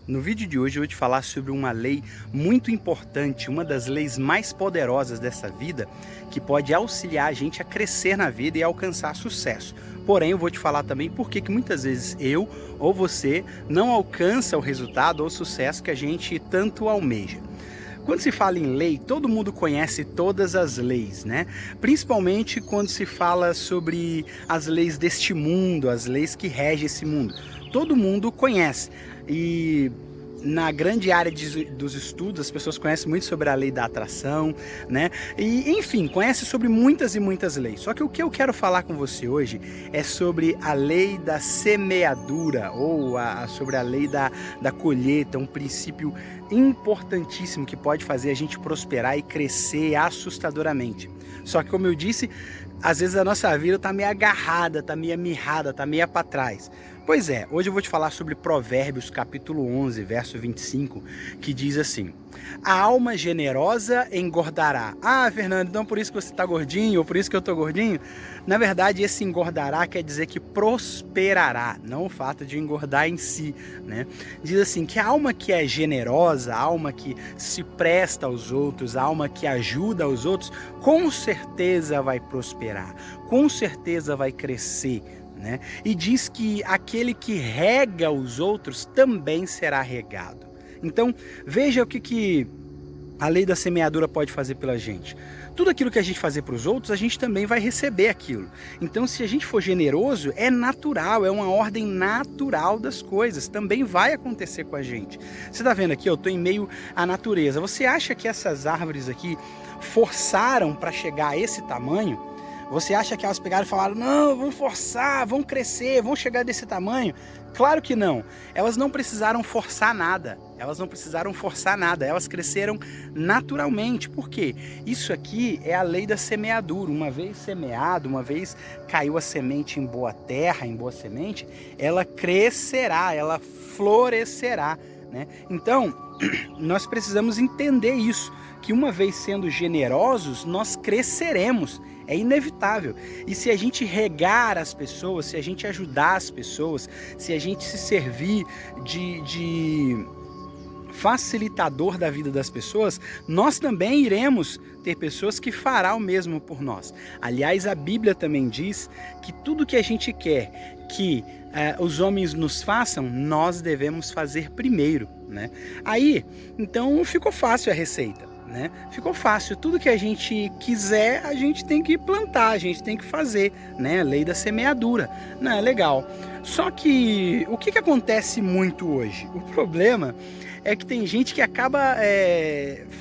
No vídeo de hoje eu vou te falar sobre uma lei muito importante, uma das leis mais poderosas dessa vida, que pode auxiliar a gente a crescer na vida e alcançar sucesso. Porém, eu vou te falar também por que muitas vezes eu ou você não alcança o resultado ou o sucesso que a gente tanto almeja. Quando se fala em lei, todo mundo conhece todas as leis, né? Principalmente quando se fala sobre as leis deste mundo, as leis que regem esse mundo. Todo mundo conhece. E na grande área dos estudos, as pessoas conhecem muito sobre a lei da atração, né? E, enfim, conhecem sobre muitas e muitas leis. Só que o que eu quero falar com você hoje é sobre a lei da semeadura, ou sobre a lei da colheita, um princípio importantíssimo que pode fazer a gente prosperar e crescer assustadoramente. Só que, como eu disse, às vezes a nossa vida está meio agarrada, está meio mirrada, está meio para trás. Pois é, hoje eu vou te falar sobre Provérbios capítulo 11, verso 25, que diz assim: a alma generosa engordará. Ah, Fernando, então por isso que você está gordinho, ou por isso que eu estou gordinho? Na verdade, esse engordará quer dizer que prosperará, não o fato de engordar em si, né? Diz assim, que a alma que é generosa, a alma que se presta aos outros, a alma que ajuda aos outros, com certeza vai prosperar, com certeza vai crescer, né? E diz que aquele que rega os outros também será regado. Então, veja o que a lei da semeadura pode fazer pela gente. Tudo aquilo que a gente fazer para os outros, a gente também vai receber aquilo. Então, se a gente for generoso, é natural, é uma ordem natural das coisas. Também vai acontecer com a gente. Você está vendo aqui, eu estou em meio à natureza. Você acha que essas árvores aqui forçaram para chegar a esse tamanho? Você acha que elas pegaram e falaram, não, vamos forçar, vamos crescer, vamos chegar desse tamanho? Claro que não. Elas não precisaram forçar nada. Elas cresceram naturalmente. Por quê? Isso aqui é a lei da semeadura. Uma vez semeado, uma vez caiu a semente em boa terra, em boa semente, ela crescerá, ela florescerá, né? Então, nós precisamos entender isso, que uma vez sendo generosos, nós cresceremos. É inevitável. E se a gente regar as pessoas, se a gente ajudar as pessoas, se a gente se servir de facilitador da vida das pessoas, nós também iremos ter pessoas que farão o mesmo por nós. Aliás, a Bíblia também diz que tudo que a gente quer que os homens nos façam, nós devemos fazer primeiro, né? Aí, então ficou fácil a receita, né? Ficou fácil, tudo que a gente quiser, a gente tem que plantar, a gente tem que fazer, né? Lei da semeadura, não é legal? Só que o que acontece muito hoje? O problema é que tem gente que acaba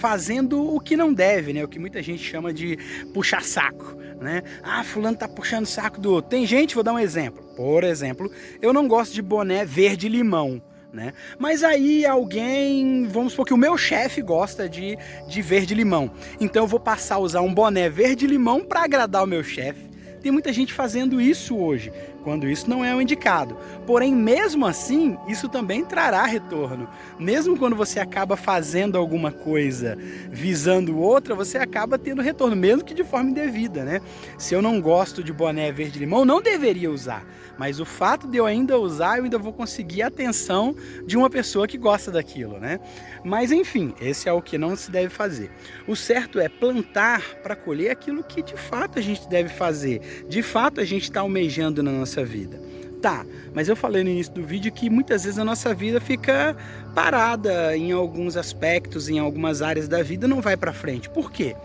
fazendo o que não deve, né? O que muita gente chama de puxar saco, né? Ah, fulano tá puxando o saco do outro. Tem gente, vou dar um exemplo. Por exemplo, eu não gosto de boné verde-limão, né? Mas aí alguém, vamos supor que o meu chefe gosta de verde-limão. Então eu vou passar a usar um boné verde-limão para agradar o meu chefe. Tem muita gente fazendo isso hoje, quando isso não é o indicado. Porém, mesmo assim, isso também trará retorno. Mesmo quando você acaba fazendo alguma coisa visando outra, você acaba tendo retorno, mesmo que de forma indevida, né? Se eu não gosto de boné verde-limão, não deveria usar. Mas o fato de eu ainda usar, eu ainda vou conseguir a atenção de uma pessoa que gosta daquilo, né? Mas enfim, esse é o que não se deve fazer. O certo é plantar para colher aquilo que de fato a gente deve fazer. De fato a gente está almejando na nossa vida. Tá, mas eu falei no início do vídeo que muitas vezes a nossa vida fica parada em alguns aspectos, em algumas áreas da vida, não vai para frente. Por quê?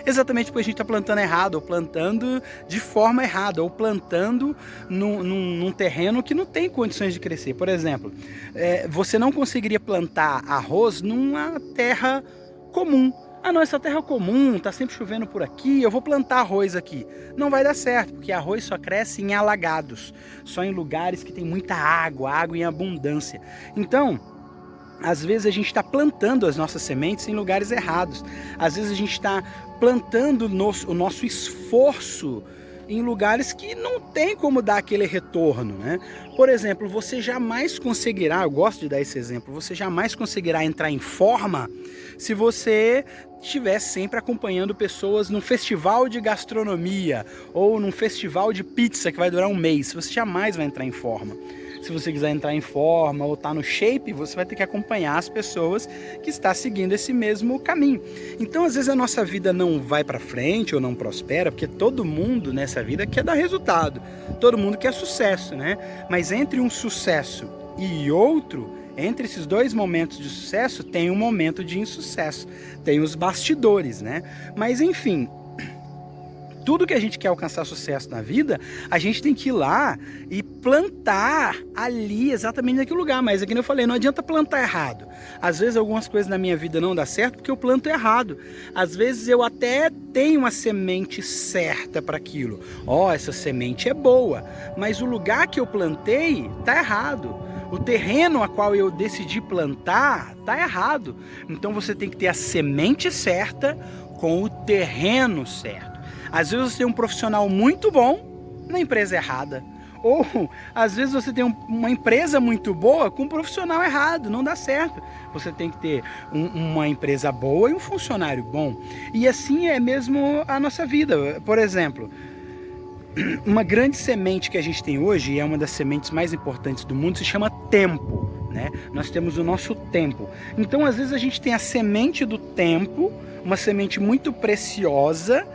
Exatamente porque a gente está plantando errado, ou plantando de forma errada, ou plantando num terreno que não tem condições de crescer. Por exemplo, você não conseguiria plantar arroz numa terra comum. Ah, não, essa terra é comum, tá sempre chovendo por aqui, eu vou plantar arroz aqui. Não vai dar certo, porque arroz só cresce em alagados, só em lugares que tem muita água, água em abundância. Então, às vezes a gente está plantando as nossas sementes em lugares errados. Às vezes a gente está plantando o nosso esforço em lugares que não tem como dar aquele retorno, né? Por exemplo, você jamais conseguirá, eu gosto de dar esse exemplo, você jamais conseguirá entrar em forma se você estiver sempre acompanhando pessoas num festival de gastronomia ou num festival de pizza que vai durar um mês. Você jamais vai entrar em forma. se você quiser entrar em forma ou estar no shape, você vai ter que acompanhar as pessoas que estão seguindo esse mesmo caminho. Então, às vezes a nossa vida não vai para frente ou não prospera, porque todo mundo nessa vida quer dar resultado, todo mundo quer sucesso, né? Mas entre um sucesso e outro, entre esses dois momentos de sucesso, tem um momento de insucesso, tem os bastidores, né? Mas enfim, tudo que a gente quer alcançar sucesso na vida, a gente tem que ir lá e plantar ali, exatamente naquele lugar. Mas aqui eu falei, não adianta plantar errado. Às vezes algumas coisas na minha vida não dá certo porque eu planto errado. Às vezes eu até tenho uma semente certa para aquilo. Ó, essa semente é boa, mas o lugar que eu plantei tá errado. O terreno a qual eu decidi plantar tá errado. Então você tem que ter a semente certa com o terreno certo. Às vezes você tem um profissional muito bom na empresa errada. Ou às vezes você tem uma empresa muito boa com um profissional errado, não dá certo. Você tem que ter uma empresa boa e um funcionário bom. E assim é mesmo a nossa vida. Por exemplo, uma grande semente que a gente tem hoje, e é uma das sementes mais importantes do mundo, se chama tempo, né? Nós temos o nosso tempo. Então às vezes a gente tem a semente do tempo, uma semente muito preciosa.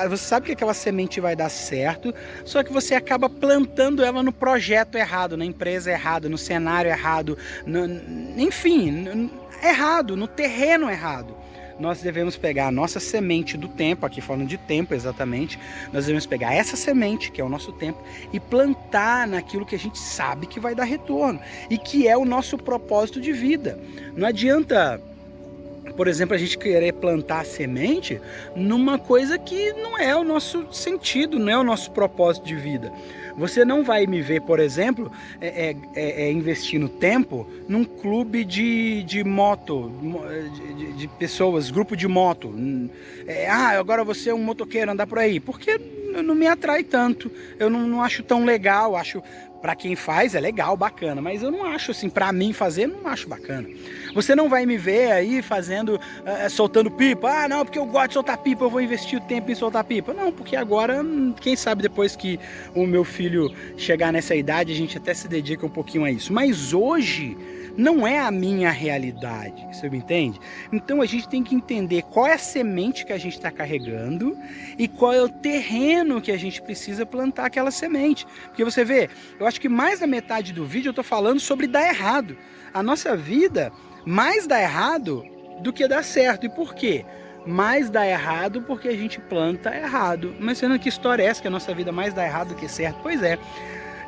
Você sabe que aquela semente vai dar certo, só que você acaba plantando ela no projeto errado, na empresa errada, no cenário errado, enfim, errado, no terreno errado. Nós devemos pegar a nossa semente do tempo, aqui falando de tempo exatamente, nós devemos pegar essa semente, que é o nosso tempo, e plantar naquilo que a gente sabe que vai dar retorno, e que é o nosso propósito de vida. Não adianta, por exemplo, a gente querer plantar a semente numa coisa que não é o nosso sentido, não é o nosso propósito de vida. Você não vai me ver, por exemplo, investindo tempo num clube de moto, de pessoas, grupo de moto. Agora você é um motoqueiro, andar por aí. Porque não me atrai tanto, eu não acho tão legal, acho... Para quem faz é legal, bacana, mas eu não acho assim, para mim fazer, não acho bacana. Você não vai me ver aí fazendo, soltando pipa. Não, porque eu gosto de soltar pipa, eu vou investir o tempo em soltar pipa. Não, porque agora, quem sabe depois que o meu filho chegar nessa idade, a gente até se dedica um pouquinho a isso. Mas hoje não é a minha realidade, você me entende? Então a gente tem que entender qual é a semente que a gente está carregando e qual é o terreno que a gente precisa plantar aquela semente. Porque você vê, eu acho que mais da metade do vídeo eu estou falando sobre dar errado. A nossa vida mais dá errado do que dá certo. E por quê? Mais dá errado porque a gente planta errado. Mas sendo que história é essa que a nossa vida mais dá errado do que certo? Pois é.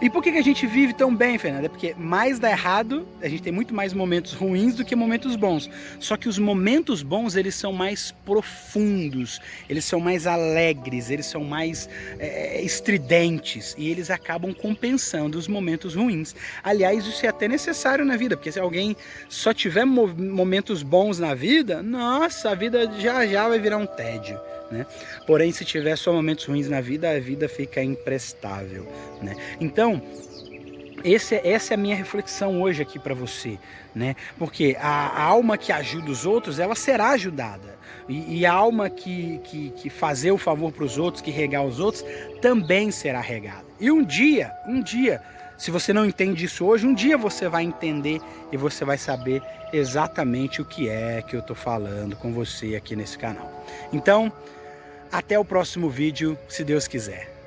E por que a gente vive tão bem, Fernanda? É porque mais dá errado, a gente tem muito mais momentos ruins do que momentos bons. Só que os momentos bons, eles são mais profundos, eles são mais alegres, eles são mais estridentes e eles acabam compensando os momentos ruins. Aliás, isso é até necessário na vida, porque se alguém só tiver momentos bons na vida, nossa, a vida já vai virar um tédio, né? Porém, se tiver só momentos ruins na vida, a vida fica imprestável, né? Então, essa é a minha reflexão hoje aqui para você, né? Porque a alma que ajuda os outros, ela será ajudada. E a alma que fazer o favor para os outros, que regar os outros, também será regada. E um dia, se você não entende isso hoje, um dia você vai entender e você vai saber exatamente o que é que eu estou falando com você aqui nesse canal. Então, até o próximo vídeo, se Deus quiser.